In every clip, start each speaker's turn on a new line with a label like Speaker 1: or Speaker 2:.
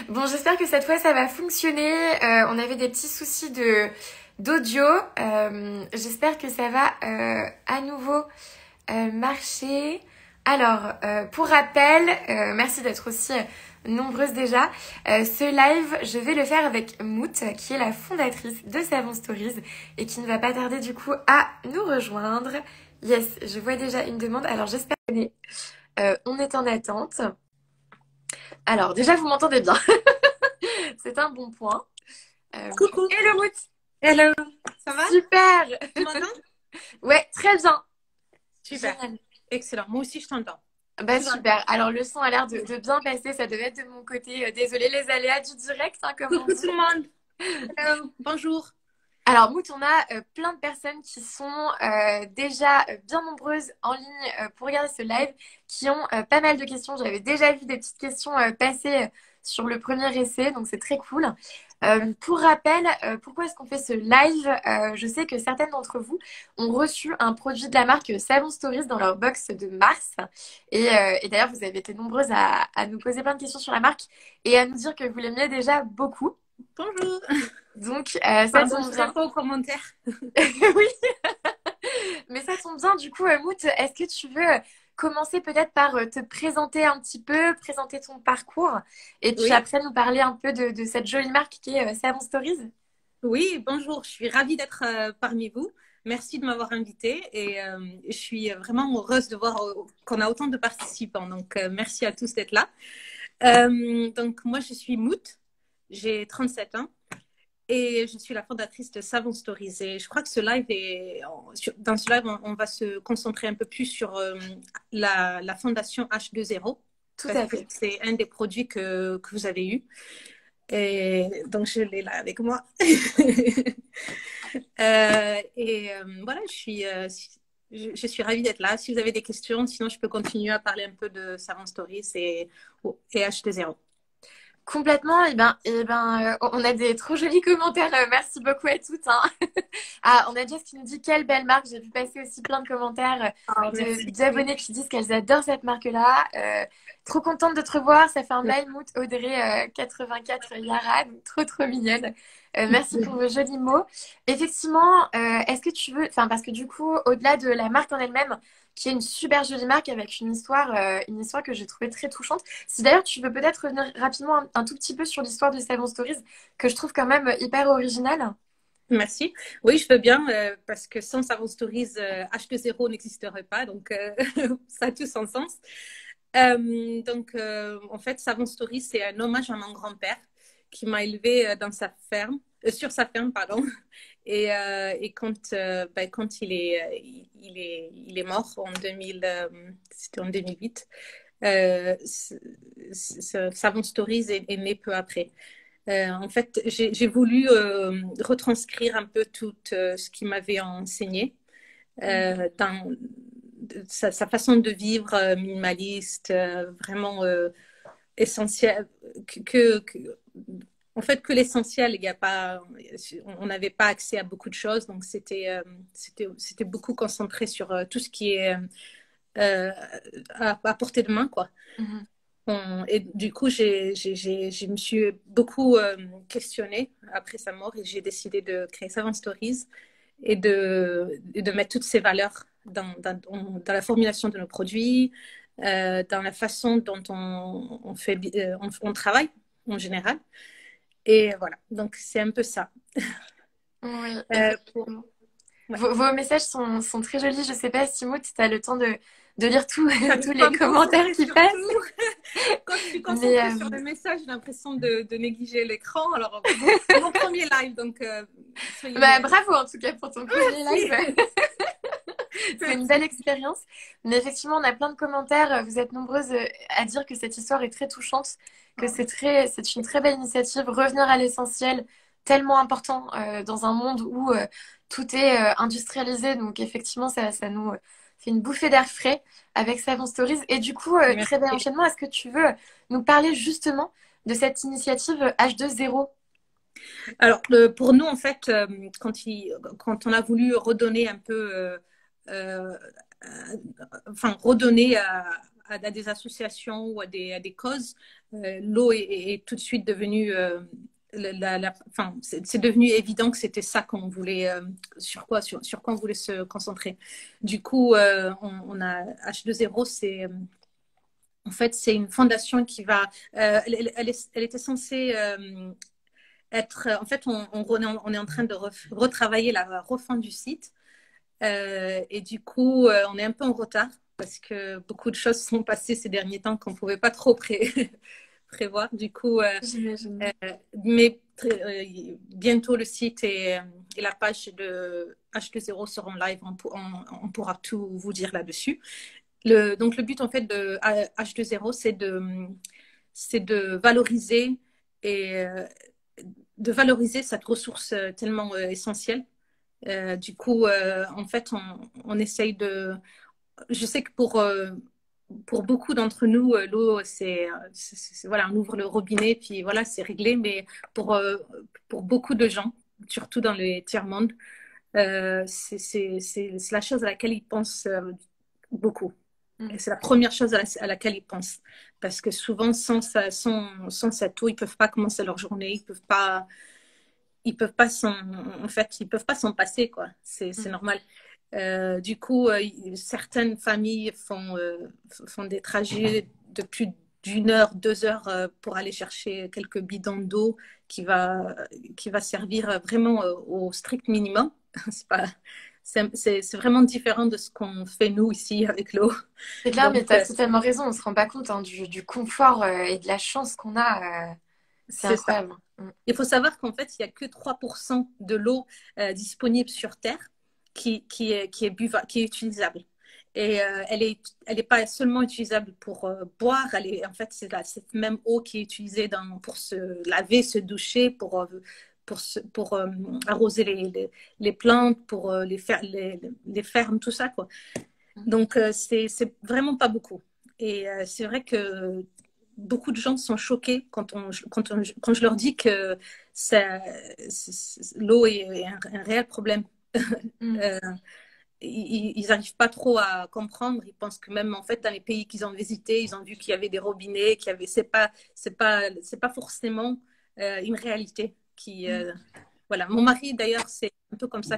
Speaker 1: Bon, j'espère que cette fois ça va fonctionner. On avait des petits soucis de d'audio. J'espère que ça va à nouveau marcher. Alors, pour rappel, merci d'être aussi nombreuses déjà. Ce live, je vais le faire avec Mout, qui est la fondatrice de Savon Stories et qui ne va pas tarder du coup à nous rejoindre. Yes, je vois déjà une demande. Alors, j'espère on est en attente. Alors, déjà, vous m'entendez bien. C'est un bon point.
Speaker 2: Coucou.
Speaker 1: Hello Mout.
Speaker 2: Hello. Ça va?
Speaker 1: Super.
Speaker 2: Tu m'entends?
Speaker 1: Ouais, très bien.
Speaker 2: Super.
Speaker 1: Génial.
Speaker 2: Excellent. Moi aussi, je t'entends.
Speaker 1: Bah
Speaker 2: Tout va bien.
Speaker 1: super. Alors le son a l'air de bien passer. Ça devait être de mon côté. Désolée les aléas du direct, hein, comme on
Speaker 2: Coucou
Speaker 1: dit.
Speaker 2: tout le monde. Hello. Bonjour.
Speaker 1: Alors Mout, on a plein de personnes qui sont déjà bien nombreuses en ligne pour regarder ce live, qui ont pas mal de questions. J'avais déjà vu des petites questions passer sur le premier essai, donc c'est très cool. Pour rappel, pourquoi est-ce qu'on fait ce live? Je sais que certaines d'entre vous ont reçu un produit de la marque Savon Stories dans leur box de mars. Et d'ailleurs, vous avez été nombreuses à nous poser plein de questions sur la marque et à nous dire que vous l'aimiez déjà beaucoup.
Speaker 2: Bonjour.
Speaker 1: Donc, ça
Speaker 2: Pardon, je
Speaker 1: tombe
Speaker 2: ne
Speaker 1: bien.
Speaker 2: réponds aux commentaires.
Speaker 1: Oui, mais ça tombe bien. Du coup, Mout, est-ce que tu veux commencer peut-être par te présenter un petit peu, présenter ton parcours, et puis
Speaker 2: Oui.
Speaker 1: après nous parler un peu de cette jolie marque qui est Savon Stories?
Speaker 2: Oui, bonjour. Je suis ravie d'être parmi vous. Merci de m'avoir invitée et je suis vraiment heureuse de voir qu'on a autant de participants. Donc, merci à tous d'être là. Donc, moi, je suis Mout. J'ai 37 ans. Et je suis la fondatrice de Savon Stories. Et je crois que dans ce live, on va se concentrer un peu plus sur la fondation H2O,
Speaker 1: Tout
Speaker 2: parce
Speaker 1: à
Speaker 2: que
Speaker 1: fait.
Speaker 2: c'est un des produits que vous avez eu. Et donc, je l'ai là avec moi. Voilà, je suis ravie d'être là. Si vous avez des questions, sinon je peux continuer à parler un peu de Savon Stories et H2O.
Speaker 1: Complètement, on a des trop jolis commentaires. Merci beaucoup à toutes, hein. Ah, on a Jess qui nous dit quelle belle marque. J'ai vu passer aussi plein de commentaires
Speaker 2: Oh, merci.
Speaker 1: d'abonnés qui disent qu'elles adorent cette marque-là. Trop contente de te revoir. Ça fait un bail, Mout, Audrey 84 Yara. Donc, trop, trop mignonne. Merci pour vos jolis mots. Effectivement, est-ce que tu veux, enfin, parce que du coup, au-delà de la marque en elle-même, qui est une super jolie marque avec une histoire que j'ai trouvée très touchante. Si d'ailleurs tu veux peut-être revenir rapidement un tout petit peu sur l'histoire de Savon Stories, que je trouve quand même hyper originale.
Speaker 2: Merci. Oui, je veux bien, parce que sans Savon Stories, H2O n'existerait pas, donc ça a tout son sens. En fait, Savon Stories, c'est un hommage à mon grand-père qui m'a élevée dans sa ferme, sur sa ferme, pardon. Et quand il est mort en 2000, c'était en 2008, Savon Stories est né peu après. En fait, j'ai voulu retranscrire un peu tout ce qu'il m'avait enseigné dans sa façon de vivre minimaliste, vraiment essentiel. En fait, que l'essentiel, il y a pas, on n'avait pas accès à beaucoup de choses, donc c'était beaucoup concentré sur tout ce qui est à portée de main, quoi.
Speaker 1: Mhm.
Speaker 2: Et du coup, je me suis beaucoup questionnée après sa mort et j'ai décidé de créer Savant Stories et de mettre toutes ces valeurs dans la formulation de nos produits, dans la façon dont on travaille en général. Et voilà, donc c'est un peu ça.
Speaker 1: Oui,
Speaker 2: Euh, pour...
Speaker 1: effectivement.
Speaker 2: ouais.
Speaker 1: Vos messages sont très jolis. Je sais pas si Maud, tu as le temps de lire tous
Speaker 2: J'arrive pas
Speaker 1: les
Speaker 2: à me
Speaker 1: commentaires
Speaker 2: concentrer
Speaker 1: qui
Speaker 2: sur
Speaker 1: passent.
Speaker 2: tout. Quand je suis
Speaker 1: Mais
Speaker 2: concentrée sur le message, j'ai l'impression de négliger l'écran. Alors bon, c'est mon premier live, donc
Speaker 1: bah,
Speaker 2: soyez...
Speaker 1: bravo en tout cas pour ton premier live.
Speaker 2: Merci.
Speaker 1: C'est une belle
Speaker 2: Merci.
Speaker 1: expérience. Mais effectivement, on a plein de commentaires. Vous êtes nombreuses à dire que cette histoire est très touchante, que
Speaker 2: Oh,
Speaker 1: c'est une très belle initiative. Revenir à l'essentiel, tellement important dans un monde où tout est industrialisé. Donc effectivement, ça nous fait une bouffée d'air frais avec Savon Stories. Et du coup, très bel
Speaker 2: merci.
Speaker 1: enchaînement. Est-ce que tu veux nous parler justement de cette initiative H2O?
Speaker 2: Alors, pour nous, en fait, quand on a voulu redonner un peu, euh, enfin, redonner à des associations ou à des causes, l'eau est tout de suite devenue enfin, c'est devenu évident que c'était ça qu'on voulait, sur quoi on voulait se concentrer. Du coup, on a H2O, c'est en fait c'est une fondation qui va, elle était censée être, en fait, on est en train de retravailler la refonte du site. Et du coup, on est un peu en retard parce que beaucoup de choses sont passées ces derniers temps qu'on ne pouvait pas trop prévoir. Du coup,
Speaker 1: J'imagine.
Speaker 2: mais bientôt le site et la page de H2O seront live. On pourra tout vous dire là-dessus. Donc le but en fait de H2O, c'est de valoriser et de valoriser cette ressource tellement essentielle. Du coup, en fait, on essaye de. Je sais que pour beaucoup d'entre nous, l'eau, voilà, on ouvre le robinet, puis voilà, c'est réglé. Mais pour beaucoup de gens, surtout dans les tiers-mondes, c'est la chose à laquelle ils pensent beaucoup. Et c'est la première chose à laquelle ils pensent. Parce que souvent, sans cette eau, ils ne peuvent pas commencer leur journée, en fait, ils peuvent pas s'en passer, quoi. C'est normal. Du coup, certaines familles font des trajets de plus d'1 heure, 2 heures pour aller chercher quelques bidons d'eau qui va servir vraiment au strict minimum. C'est pas, c'est vraiment différent de ce qu'on fait nous ici avec l'eau.
Speaker 1: C'est clair, mais
Speaker 2: Donc,
Speaker 1: tu as totalement raison. On ne se rend pas compte hein, du confort et de la chance qu'on a. C'est
Speaker 2: c'est ça.
Speaker 1: incroyable.
Speaker 2: Il faut savoir qu'en fait, il n'y a que 3% de l'eau disponible sur Terre qui est utilisable. Et elle est pas seulement utilisable pour boire, en fait, c'est cette même eau qui est utilisée pour se laver, se doucher, pour arroser les plantes, pour les fermes, tout ça, quoi. Donc, c'est vraiment pas beaucoup. Et c'est vrai que beaucoup de gens sont choqués quand je leur dis que l'eau est un réel problème.
Speaker 1: Mm.
Speaker 2: Euh, ils n'arrivent pas trop à comprendre. Ils pensent que même en fait dans les pays qu'ils ont visités, ils ont vu qu'il y avait des robinets, c'est pas forcément une réalité voilà. Mon mari d'ailleurs, c'est un peu comme ça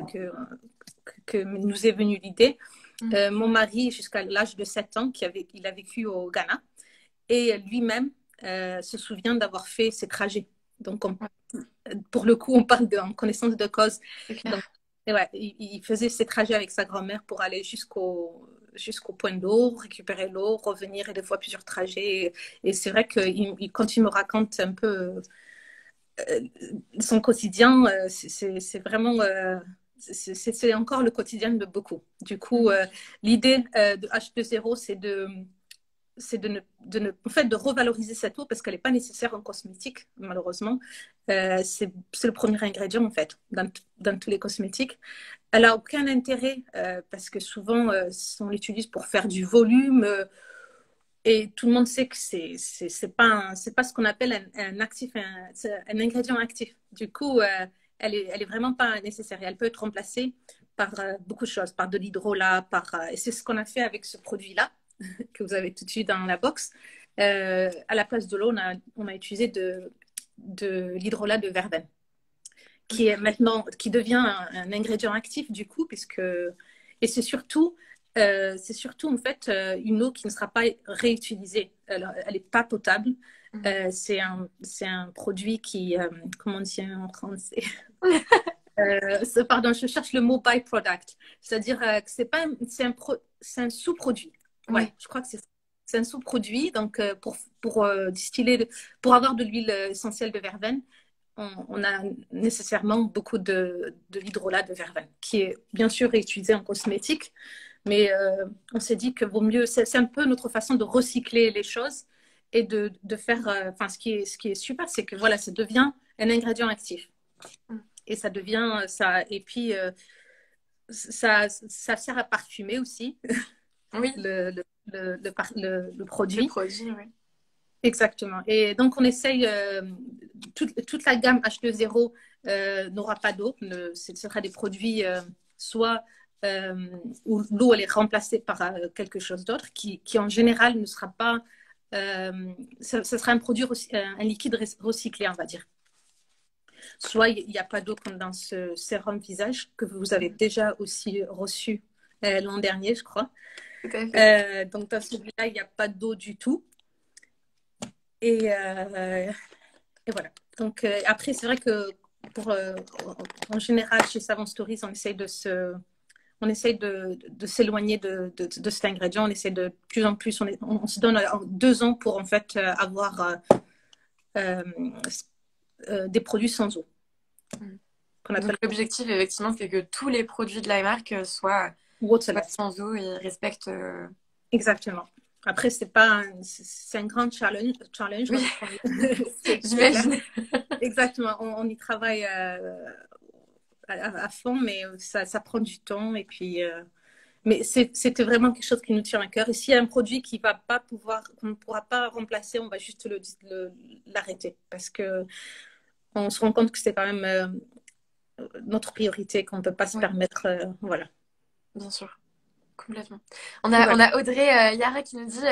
Speaker 2: que nous est venue l'idée. Mon mari, jusqu'à l'âge de 7 ans, il a vécu au Ghana et lui-même se souvient d'avoir fait ces trajets. Donc, pour le coup, on parle en connaissance de cause.
Speaker 1: C'est clair.
Speaker 2: Donc, ouais, il faisait ces trajets avec sa grand-mère pour aller jusqu'au point d'eau, récupérer l'eau, revenir et des fois plusieurs trajets. Et c'est vrai que quand il me raconte un peu son quotidien, c'est vraiment c'est encore le quotidien de beaucoup. Du coup, l'idée de H2O, c'est en fait, de revaloriser cette eau parce qu'elle n'est pas nécessaire en cosmétique, malheureusement. C'est le premier ingrédient, en fait, dans tous les cosmétiques. Elle n'a aucun intérêt parce que souvent, on l'utilise pour faire du volume. Et tout le monde sait que c'est pas ce qu'on appelle un actif, un ingrédient actif. Du coup, elle est vraiment pas nécessaire. Elle peut être remplacée par beaucoup de choses, par de l'hydrolat, et c'est ce qu'on a fait avec ce produit-là que vous avez tout de suite dans la box. À la place de l'eau, on a utilisé de l'hydrolat de verveine, qui devient un ingrédient actif du coup, et c'est surtout en fait une eau qui ne sera pas réutilisée. Elle n'est pas potable. C'est un produit qui, comment on dit en français? Pardon, je cherche le mot byproduct. C'est-à-dire que c'est un sous-produit. Ouais, je crois que c'est un sous-produit. Donc, pour distiller, pour avoir de l'huile essentielle de verveine, on a nécessairement beaucoup de l'hydrolat de verveine, qui est bien sûr réutilisé en cosmétique, mais on s'est dit que vaut mieux, c'est un peu notre façon de recycler les choses et de faire, enfin, ce qui est super, c'est que voilà, ça devient un ingrédient actif. Et ça devient ça, et puis ça sert à parfumer aussi
Speaker 1: Oui,
Speaker 2: le
Speaker 1: le
Speaker 2: produit.
Speaker 1: produit, oui.
Speaker 2: Exactement. Et donc, on essaye, toute la gamme H2O n'aura pas d'eau. Ce sera des produits soit où l'eau elle est remplacée par quelque chose d'autre qui en général ne sera pas, ce sera un produit, un liquide recyclé, on va dire. Soit il n'y a pas d'eau comme dans ce sérum visage que vous avez déjà aussi reçu l'an dernier, je crois.
Speaker 1: Tout à fait.
Speaker 2: Donc dans celui-là, il n'y a pas d'eau du tout. Et voilà. Donc après, c'est vrai que en général, chez Savon Stories, on essaye de s'éloigner de cet ingrédient. On essaie de plus en plus, on se donne 2 ans pour en fait avoir des produits sans eau.
Speaker 1: Donc l'objectif, effectivement, c'est que tous les produits de la marque soient sans eau et respectent.
Speaker 2: Exactement. Après, c'est un grand challenge.
Speaker 1: Oui. J'imagine.
Speaker 2: Exactement. On y travaille à fond, mais ça prend du temps. Et puis, mais c'était vraiment quelque chose qui nous tient à cœur. Et s'il y a un produit qu'on ne pourra pas remplacer, on va juste l'arrêter. Parce que on se rend compte que c'est quand même notre priorité, qu'on ne peut pas se permettre. Voilà.
Speaker 1: Bien sûr. Complètement. On a Audrey Yara qui nous dit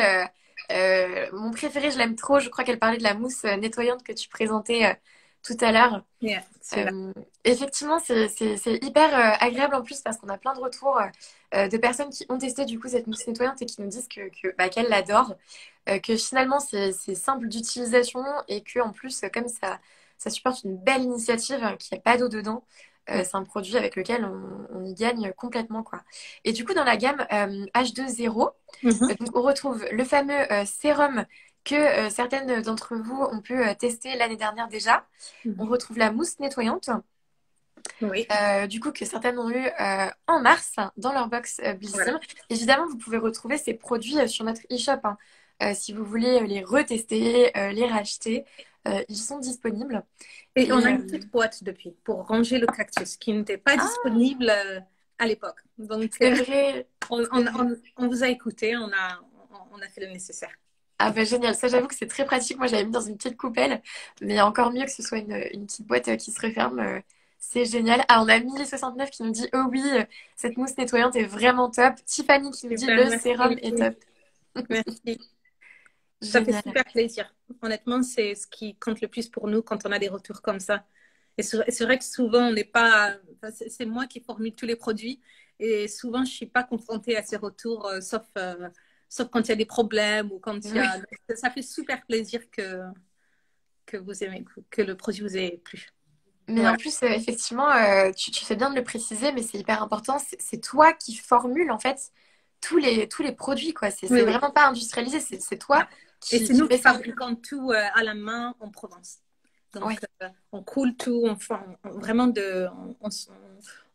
Speaker 1: mon préféré, je l'aime trop. Je crois qu'elle parlait de la mousse nettoyante que tu présentais tout à l'heure.
Speaker 2: Yeah,
Speaker 1: effectivement, c'est hyper agréable en plus parce qu'on a plein de retours de personnes qui ont testé du coup cette mousse nettoyante et qui nous disent qu'elles l'adorent, que finalement c'est simple d'utilisation et que en plus comme ça supporte une belle initiative, qu'il n'y a pas d'eau dedans. C'est un produit avec lequel on y gagne complètement, quoi. Et du coup, dans la gamme H2O, donc on retrouve le fameux sérum que certaines d'entre vous ont pu tester l'année dernière déjà. On retrouve la mousse nettoyante.
Speaker 2: Oui.
Speaker 1: Du coup, que certaines ont eu en mars dans leur box Blissim. Voilà. Évidemment, vous pouvez retrouver ces produits sur notre e-shop. Hein. Si vous voulez les retester, les racheter, ils sont disponibles.
Speaker 2: Et on a une petite boîte depuis pour ranger le cactus qui n'était pas disponible à l'époque. Donc,
Speaker 1: c'est vrai.
Speaker 2: On vous a écouté, on a fait le nécessaire.
Speaker 1: Ah bah génial, ça j'avoue que c'est très pratique. Moi j'avais mis dans une petite coupelle, mais encore mieux que ce soit une petite boîte qui se referme. C'est génial. Ah, on a 1069 qui nous dit oh oui, cette mousse nettoyante est vraiment top. Tiffany qui nous dit le sérum est top.
Speaker 2: Merci. Ça fait super plaisir. Honnêtement, c'est ce qui compte le plus pour nous quand on a des retours comme ça. Et c'est vrai que souvent, on n'est pas. C'est moi qui formule tous les produits. Et souvent, je ne suis pas confrontée à ces retours, sauf quand il y a des problèmes ou quand il y a. Ça fait super plaisir que vous aimez, que le produit vous ait plu.
Speaker 1: Mais en plus, effectivement, tu fais bien de le préciser, mais c'est hyper important. C'est toi qui formules en fait tous les produits, quoi. C'est vraiment pas industrialisé, c'est toi.
Speaker 2: Et c'est nous qui fabriquons tout à la main en Provence. Donc, on coule tout,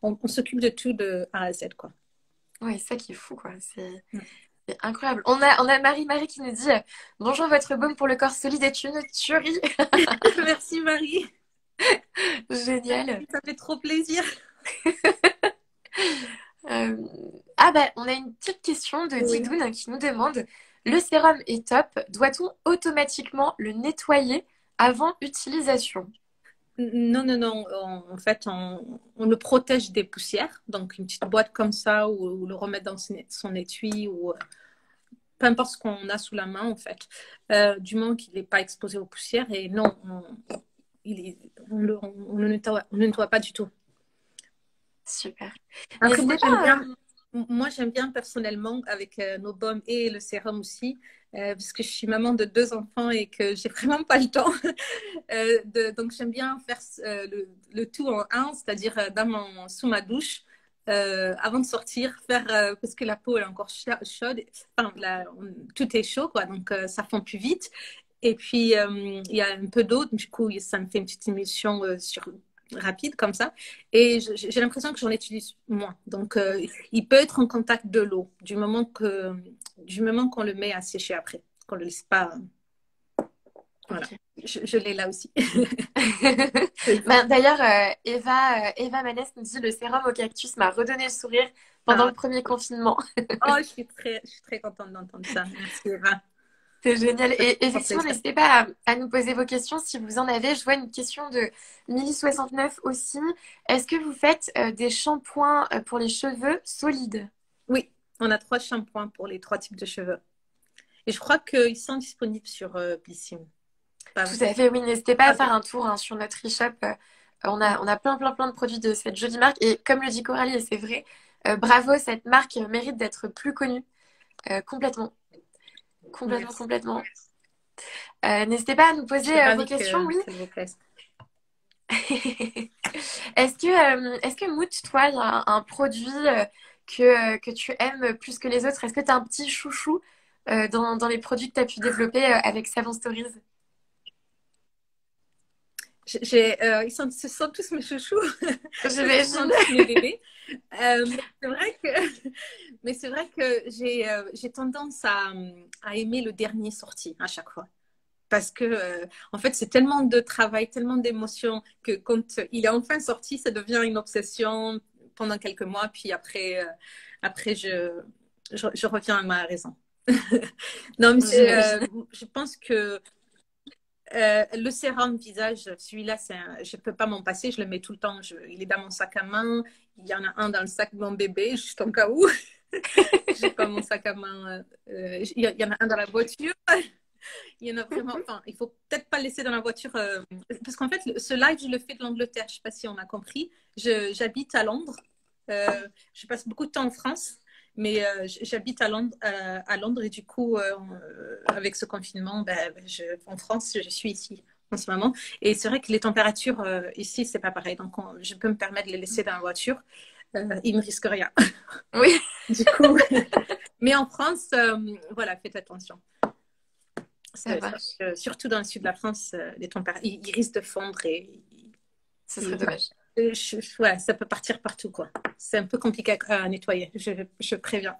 Speaker 2: on s'occupe de tout de A à Z, quoi.
Speaker 1: Oui, c'est ça qui est fou, quoi. C'est incroyable. On a Marie qui nous dit bonjour, votre baume pour le corps solide est une tuerie.
Speaker 2: Merci Marie.
Speaker 1: Génial.
Speaker 2: Ça fait trop plaisir.
Speaker 1: Ah bah, on a une petite question de Didoun qui nous demande le sérum est top, doit-on automatiquement le nettoyer avant utilisation?
Speaker 2: Non. En fait, on le protège des poussières. Donc, une petite boîte comme ça ou le remettre dans son étui ou peu importe ce qu'on a sous la main, en fait. Du moment qu'il n'est pas exposé aux poussières. Et non, on ne nettoie pas du tout.
Speaker 1: Super.
Speaker 2: Après, moi, j'aime bien personnellement avec nos baumes et le sérum aussi, parce que je suis maman de 2 enfants et que j'ai vraiment pas le temps. Donc, j'aime bien faire le tout en un, c'est-à-dire sous ma douche, avant de sortir, parce que la peau est encore chaude, enfin, tout est chaud, quoi, donc ça fond plus vite. Et puis, il y a un peu d'eau, du coup, ça me fait une petite émulsion rapide comme ça, et j'ai l'impression que j'en utilise moins. Donc, il peut être en contact de l'eau du moment qu'on le met à sécher après, qu'on le laisse pas. Voilà, je l'ai là aussi.
Speaker 1: D'ailleurs, Eva Manès nous dit le sérum au cactus m'a redonné le sourire pendant le premier confinement.
Speaker 2: Oh, je suis très contente d'entendre ça. Merci Eva.
Speaker 1: C'est génial. Et
Speaker 2: Un
Speaker 1: effectivement,
Speaker 2: plaisir.
Speaker 1: n'hésitez pas à nous poser vos questions si vous en avez. Je vois une question de Milly69 aussi. Est-ce que vous faites des shampoings pour les cheveux solides?
Speaker 2: Oui, on a 3 shampoings pour les 3 types de cheveux. Et je crois qu'ils sont disponibles sur Blissim. Pas
Speaker 1: Tout
Speaker 2: vrai?
Speaker 1: à fait, oui. N'hésitez pas à
Speaker 2: Ok.
Speaker 1: faire un tour hein, sur notre e-shop. On a plein de produits de cette jolie marque. Et comme le dit Coralie, et c'est vrai, bravo, cette marque mérite d'être plus connue. Complètement. Complètement,
Speaker 2: Merci.
Speaker 1: complètement. N'hésitez pas à nous
Speaker 2: Je suis
Speaker 1: poser vos
Speaker 2: ravie
Speaker 1: questions, oui.
Speaker 2: qu'elle vous plaise.
Speaker 1: Est-ce que Moot, toi, il y a un produit que tu aimes plus que les autres? Est-ce que tu as un petit chouchou dans les produits que tu as pu développer avec Savon Stories?
Speaker 2: Ce sont tous mes chouchous. Ce sont
Speaker 1: J'imagine.
Speaker 2: tous mes bébés. Mais c'est vrai que, mais c'est vrai que j'ai tendance à aimer le dernier sorti à chaque fois. Parce que, en fait, c'est tellement de travail, tellement d'émotions que quand il est enfin sorti, ça devient une obsession pendant quelques mois. Puis après je reviens à ma raison. Non, mais
Speaker 1: J'imagine.
Speaker 2: je pense que le sérum visage, celui-là, je ne peux pas m'en passer. Je le mets tout le temps. Il est dans mon sac à main. Il y en a un dans le sac de mon bébé, juste au cas où. J'ai pas mon sac à main. Il y en a un dans la voiture. Il y en a vraiment. Enfin, il faut peut-être pas le laisser dans la voiture. Parce qu'en fait, ce live, je le fais de l'Angleterre. Je ne sais pas si on a compris. J'habite à Londres. Je passe beaucoup de temps en France. Mais j'habite à Londres et du coup, avec ce confinement, en France, je suis ici en ce moment. Et c'est vrai que les températures ici, c'est pas pareil. Donc, je peux me permettre de les laisser dans la voiture. Ils ne risquent rien.
Speaker 1: Oui,
Speaker 2: Du coup, mais en France, voilà, faites attention.
Speaker 1: ça marche.
Speaker 2: Surtout dans le sud de la France, les températures, ils risquent de fondre
Speaker 1: Ce serait dommage.
Speaker 2: ouais, ça peut partir partout, quoi. C'est un peu compliqué à nettoyer, je préviens.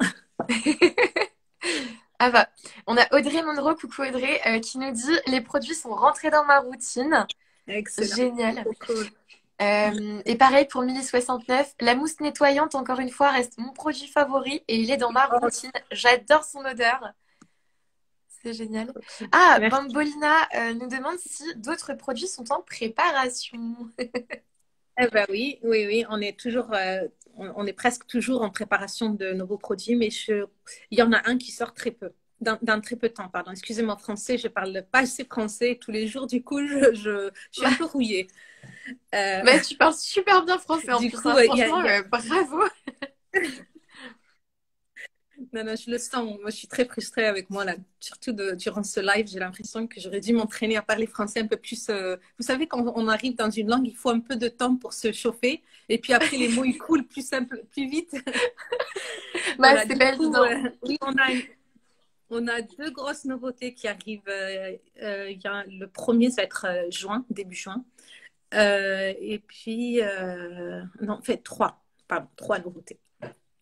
Speaker 1: Ah bah, on a Audrey Monroe, coucou Audrey, qui nous dit les produits sont rentrés dans ma routine.
Speaker 2: Excellent.
Speaker 1: Génial.
Speaker 2: Trop cool.
Speaker 1: Et pareil pour Milly69, la mousse nettoyante, encore une fois, reste mon produit favori et il est dans ma
Speaker 2: Oh,
Speaker 1: routine. J'adore son odeur. C'est génial. Ah,
Speaker 2: merci.
Speaker 1: Bambolina nous demande si d'autres produits sont en préparation.
Speaker 2: Eh ben oui, oui, oui, on est toujours, on est presque toujours en préparation de nouveaux produits, mais il y en a un qui sort très peu, dans très peu de temps, pardon. Excusez-moi français, je parle pas assez français tous les jours, du coup, je suis un peu rouillée. Euh,
Speaker 1: Bah, tu parles super bien français en
Speaker 2: du
Speaker 1: plus,
Speaker 2: coup,
Speaker 1: hein. Franchement, bravo.
Speaker 2: non, non, je le sens. Moi, je suis très frustrée avec moi, là. Surtout durant ce live, j'ai l'impression que j'aurais dû m'entraîner à parler français un peu plus. Vous savez, quand on arrive dans une langue, il faut un peu de temps pour se chauffer. Et puis après, les mots, ils coulent plus simple, plus vite.
Speaker 1: Bah,
Speaker 2: Voilà,
Speaker 1: c'est
Speaker 2: du
Speaker 1: pas
Speaker 2: coup,
Speaker 1: évident.
Speaker 2: oui, on a 2 grosses nouveautés qui arrivent. Le premier, ça va être début juin. Et puis, non, en fait, 3. Pardon, 3 nouveautés.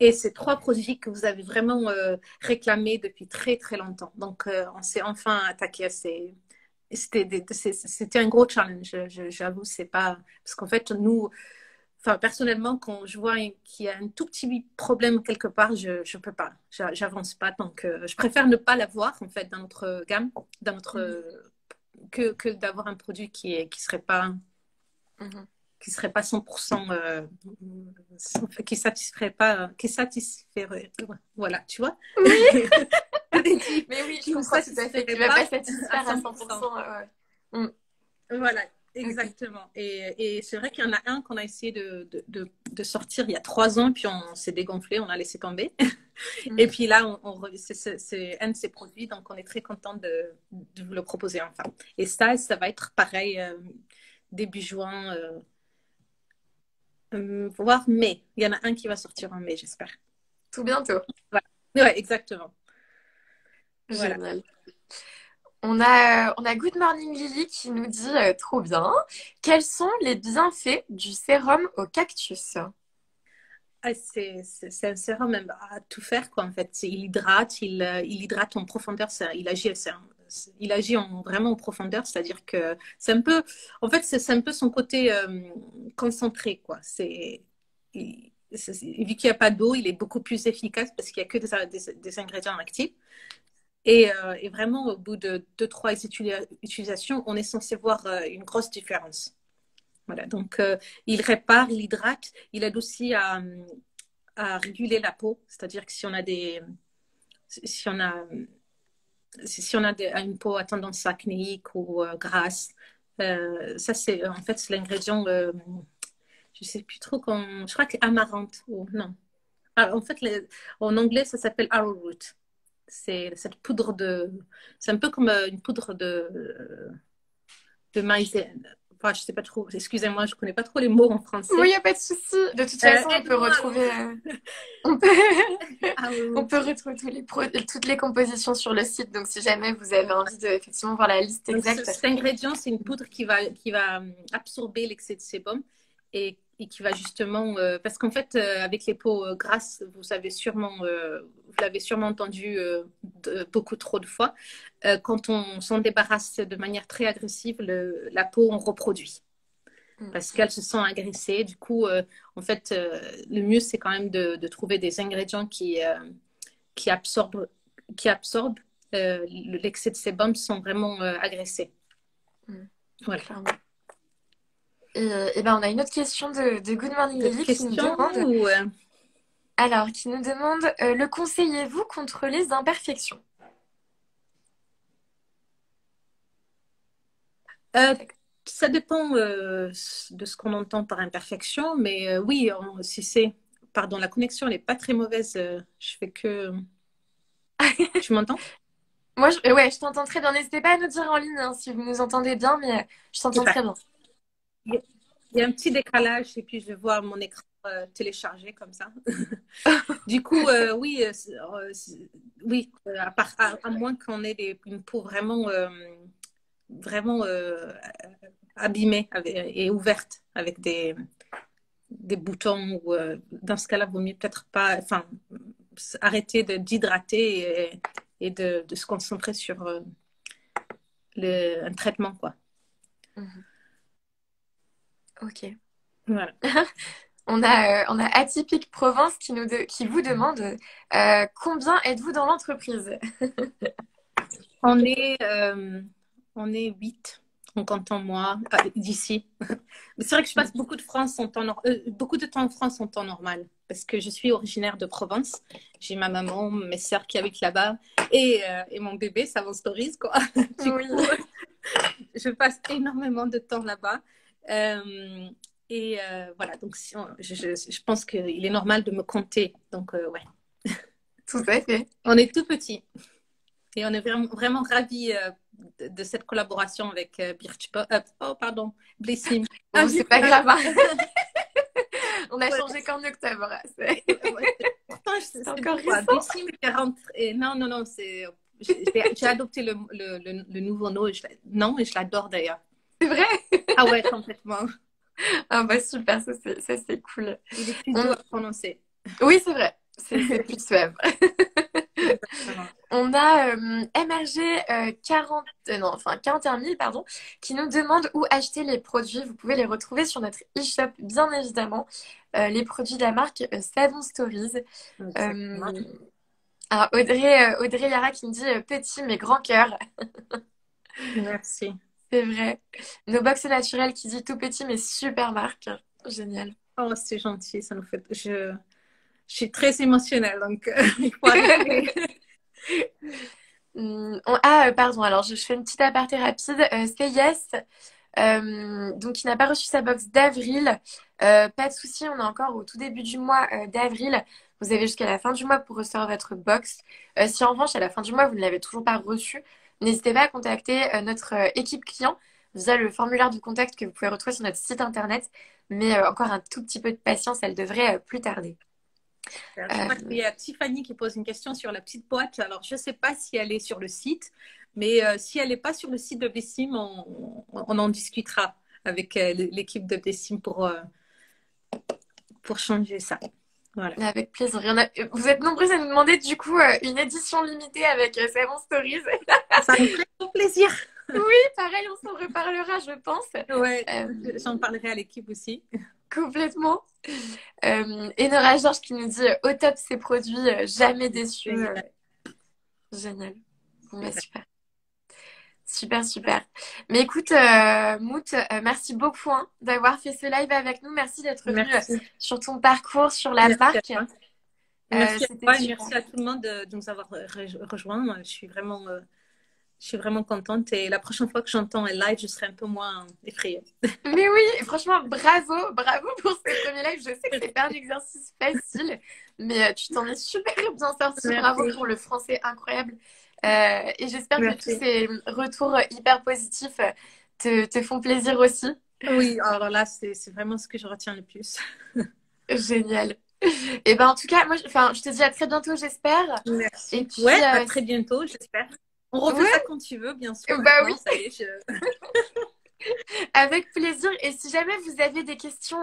Speaker 2: Et c'est 3 produits que vous avez vraiment réclamés depuis très très longtemps. Donc, on s'est enfin attaqué à c'était un gros challenge, j'avoue. C'est pas. Parce qu'en fait, nous, enfin, personnellement, quand je vois qu'il y a un tout petit problème quelque part, je ne peux pas. J'avance pas. Donc, je préfère ne pas l'avoir, en fait, dans notre gamme, dans notre,
Speaker 1: Mhm,
Speaker 2: que d'avoir un produit
Speaker 1: mhm.
Speaker 2: qui serait pas 100% qui satisferait pas qui satisferait voilà tu vois
Speaker 1: Oui,
Speaker 2: qui,
Speaker 1: mais oui, je
Speaker 2: qui ne
Speaker 1: comprends tout à fait.
Speaker 2: satisferait
Speaker 1: Qui va
Speaker 2: pas
Speaker 1: pas
Speaker 2: à
Speaker 1: satisfaire à
Speaker 2: 100%.
Speaker 1: 100%. Ouais. Mm,
Speaker 2: Voilà,
Speaker 1: ok.
Speaker 2: exactement. Et c'est vrai qu'il y en a un qu'on a essayé de sortir il y a 3 ans, puis on s'est dégonflé, on a laissé tomber. Et
Speaker 1: Mm.
Speaker 2: puis là, c'est un de ces produits, donc on est très content de vous le proposer enfin. Et ça va être pareil début juin, voire mai. Il y en a un qui va sortir en mai, j'espère.
Speaker 1: Tout bientôt.
Speaker 2: Voilà. Ouais, exactement. Voilà.
Speaker 1: Génial. On a Good Morning Lily qui nous dit trop bien. Quels sont les bienfaits du sérum au cactus?
Speaker 2: Ah, c'est un sérum même à tout faire, quoi, en fait. Il hydrate, il hydrate en profondeur. Il agit vraiment en profondeur, c'est-à-dire que c'est un peu, en fait, c'est un peu son côté concentré, quoi. Vu qu'il n'y a pas d'eau, il est beaucoup plus efficace parce qu'il n'y a que des ingrédients actifs. Et vraiment, au bout de 2-3 utilisations, on est censé voir une grosse différence. Voilà, donc il répare, il hydrate, il aide aussi à réguler la peau, c'est-à-dire que si on a, si on a une peau à tendance acnéique ou grasse, ça c'est en fait c'est l'ingrédient, je sais plus trop, je crois que amarante ou non. Ah, en fait, en anglais, ça s'appelle arrowroot. C'est cette poudre c'est un peu comme une poudre de maïs. Enfin, je sais pas trop. Excusez-moi, je connais pas trop les mots en
Speaker 1: Oui, il
Speaker 2: français.
Speaker 1: n'y a pas de souci. De toute façon, on peut
Speaker 2: Aide-moi alors.
Speaker 1: retrouver, on peut, on
Speaker 2: Arrowroot.
Speaker 1: peut retrouver toutes les compositions sur le site. Donc, si jamais vous avez envie de effectivement voir la liste
Speaker 2: Donc,
Speaker 1: exacte.
Speaker 2: cet ingrédient, c'est une poudre qui va absorber l'excès de sébum et qui va justement, parce qu'en fait, avec les peaux grasses, vous l'avez sûrement entendu beaucoup trop de fois, quand on s'en débarrasse de manière très agressive, la peau, on reproduit parce qu'elle se sent agressée. Du coup, en fait, le mieux, c'est quand même de trouver des ingrédients qui absorbent, l'excès de sébum sans vraiment agresser. Voilà.
Speaker 1: Clairement. Et ben, on a une autre question de Good Morning
Speaker 2: D'autres
Speaker 1: Lily qui nous
Speaker 2: questions
Speaker 1: demande,
Speaker 2: ou
Speaker 1: le conseillez-vous contre les imperfections?
Speaker 2: euh, ça dépend de ce qu'on entend par imperfection, mais oui, si c'est, pardon, la connexion n'est pas très mauvaise. Je fais que. Tu m'entends?
Speaker 1: Moi, ouais, je t'entends très bien. N'hésitez pas à nous dire en ligne hein, si vous nous entendez bien, mais je t'entends
Speaker 2: Super.
Speaker 1: très bien.
Speaker 2: Il y a un petit décalage et puis je vais voir mon écran téléchargé comme ça. Du coup, oui, oui, à moins qu'on ait une peau vraiment abîmée et ouverte avec des boutons. Ou, dans ce cas-là, il vaut mieux peut-être pas, enfin, arrêter d'hydrater et de se concentrer sur un traitement, quoi.
Speaker 1: Mhm. Ok.
Speaker 2: Voilà.
Speaker 1: On a Atypique Provence qui vous demande combien êtes-vous dans l'entreprise?
Speaker 2: On est, euh, on est 8 en comptant moi d'ici. Mais c'est vrai que je passe beaucoup de temps en France en temps normal parce que je suis originaire de Provence. J'ai ma maman, mes sœurs qui habitent là-bas et mon bébé, ça va stories quoi. Du
Speaker 1: Oui.
Speaker 2: coup, je passe énormément de temps là-bas. Voilà, donc je pense qu'il est normal de me compter. Donc, ouais.
Speaker 1: Tout à fait.
Speaker 2: On est tout petit et on est vraiment, vraiment ravis de cette collaboration avec Birchpop. Oh, pardon, Blissim.
Speaker 1: Bon, c'est pas grave, hein. On a
Speaker 2: Ouais,
Speaker 1: changé qu'en octobre.
Speaker 2: pourtant,
Speaker 1: C'est
Speaker 2: c'est
Speaker 1: encore
Speaker 2: bon, quoi.
Speaker 1: récent.
Speaker 2: Blissim est rentré. Non, non, non, j'ai adopté le nouveau nom nom et je l'adore d'ailleurs.
Speaker 1: C'est vrai?
Speaker 2: Ah ouais, complètement.
Speaker 1: Ah bah super, ça c'est cool.
Speaker 2: Il est plus doux
Speaker 1: On-
Speaker 2: à prononcer.
Speaker 1: Oui, c'est vrai. C'est plus suave.
Speaker 2: Exactement.
Speaker 1: On a MRG 40, non, enfin 41 000, pardon, qui nous demande où acheter les produits. Vous pouvez les retrouver sur notre e-shop, bien évidemment. Les produits de la marque Savon Stories.
Speaker 2: Exactement.
Speaker 1: Euh, alors Audrey Yara qui me dit petit mais grand cœur.
Speaker 2: Merci.
Speaker 1: C'est vrai. Nos box naturels qui dit tout petit mais super marque. Génial.
Speaker 2: Oh, c'est gentil, ça nous fait. Je suis très émotionnelle, donc il faut arrêter.
Speaker 1: Pardon, alors je fais une petite aparté rapide. Say Yes, donc il n'a pas reçu sa box d'avril. Pas de souci, on est encore au tout début du mois d'avril. Vous avez jusqu'à la fin du mois pour recevoir votre box. Si en revanche, à la fin du mois, vous ne l'avez toujours pas reçu, n'hésitez pas à contacter notre équipe client via le formulaire de contact que vous pouvez retrouver sur notre site internet. Mais encore un tout petit peu de patience, elle devrait plus tarder.
Speaker 2: Je crois qu'il y a Tiffany qui pose une question sur la petite boîte. Alors, je ne sais pas si elle est sur le site, mais si elle n'est pas sur le site de Bessim, on en discutera avec l'équipe de Bessim pour changer ça. Voilà.
Speaker 1: Avec plaisir. Vous êtes nombreuses à nous demander du coup une édition limitée avec Savon Stories.
Speaker 2: Ça me ferait trop plaisir.
Speaker 1: Oui, pareil, on s'en reparlera, je pense.
Speaker 2: Ouais,
Speaker 1: Euh,
Speaker 2: j'en parlerai à l'équipe aussi.
Speaker 1: Complètement. Et Nora Georges qui nous dit au top ces produits, jamais déçus. Génial. Bon, bah, super. Super, super. Mais écoute, Mout, merci beaucoup hein, d'avoir fait ce live avec nous. Merci d'être venu
Speaker 2: Merci.
Speaker 1: sur ton parcours, sur la
Speaker 2: Merci à
Speaker 1: marque.
Speaker 2: toi. Merci à
Speaker 1: C'était
Speaker 2: toi et
Speaker 1: super.
Speaker 2: merci à tout le monde de nous avoir rejoints. Je suis vraiment contente et la prochaine fois que j'entends un live, je serai un peu moins effrayée.
Speaker 1: Mais oui, franchement, bravo, bravo pour ce premier live. Je sais que c'est pas un exercice facile, mais tu t'en es super bien sorti. Bravo
Speaker 2: Merci.
Speaker 1: pour le français incroyable. Et j'espère que tous
Speaker 2: Merci.
Speaker 1: ces retours hyper positifs te font plaisir aussi.
Speaker 2: Oui, alors là, c'est vraiment ce que je retiens le plus.
Speaker 1: Génial. Et ben en tout cas, moi, je te dis à très bientôt, j'espère. Et
Speaker 2: Merci.
Speaker 1: puis,
Speaker 2: Ouais, à très bientôt, j'espère. On refait ça
Speaker 1: ouais,
Speaker 2: quand tu veux, bien sûr.
Speaker 1: bah oui.
Speaker 2: Maintenant, ça y est,
Speaker 1: Avec plaisir. Et si jamais vous avez des questions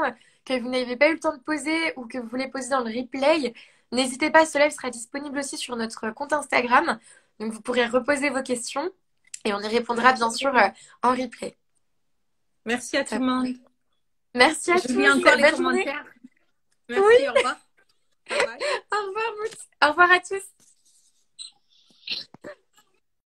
Speaker 1: que vous n'avez pas eu le temps de poser ou que vous voulez poser dans le replay, n'hésitez pas, ce live sera disponible aussi sur notre compte Instagram. Donc vous pourrez reposer vos questions et on y répondra bien sûr en replay.
Speaker 2: Merci à tout
Speaker 1: Top.
Speaker 2: le monde.
Speaker 1: Merci à
Speaker 2: Je lis
Speaker 1: tous.
Speaker 2: encore les
Speaker 1: Bonne journée.
Speaker 2: commentaires.
Speaker 1: Oui,
Speaker 2: Merci, au revoir. Bye bye.
Speaker 1: au revoir, Mout. Au revoir à tous.